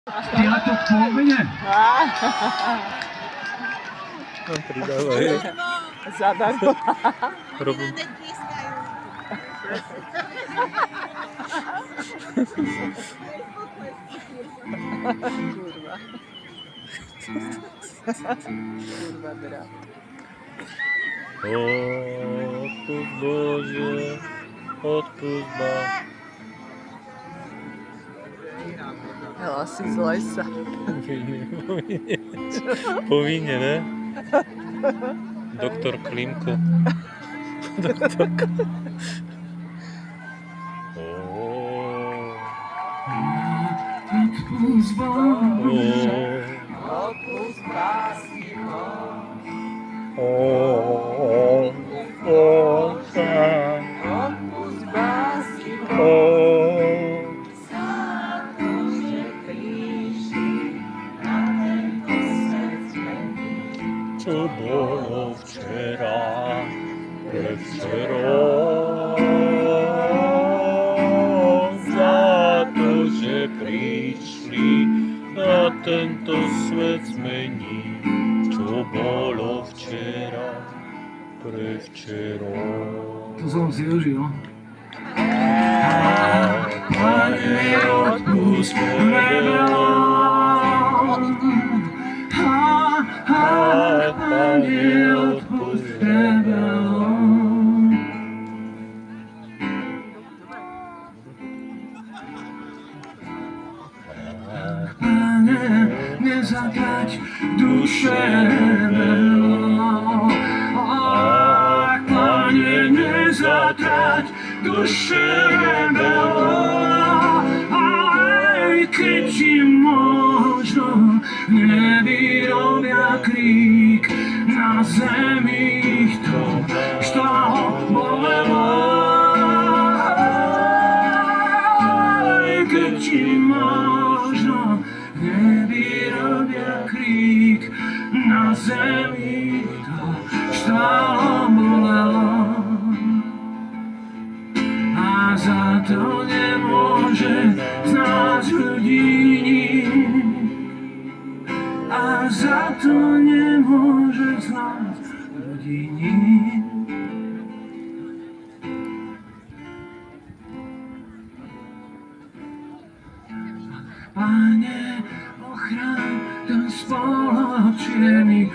Ja to po mne. No, pridávaj. Zadarmo. Robím. Kurwa. Kurwa, bra. Odpust Bože, odpust ma. Hlasy z lesa. Povinne, ne? Doktor Klimko. Doktorka. Odpust Bože. Odpust básnikom. Odpust básnikom. Za to, že prišli na tento svet zmeniť. Čo bolo včera, predvčerom. Za to, že prišli na tento svet zmeniť. Čo bolo včera, predvčerom. To som si užil. Pane, odpust rebelom. Pane, odpust rebelom. Pane, nezatrať duše rebelom. Pane, nezatrať duše rebelom. Aj keď ti možno nevyrobia krík, na zemi ich to štálo bolelo. Aj keď ti možno nevyrobia krík, na zemi ich to štálo bolelo. A za to nemôže z nás ľudí nik. A za to nemôže z nás ľudí nik. Pane, ochraň ten spolok čierny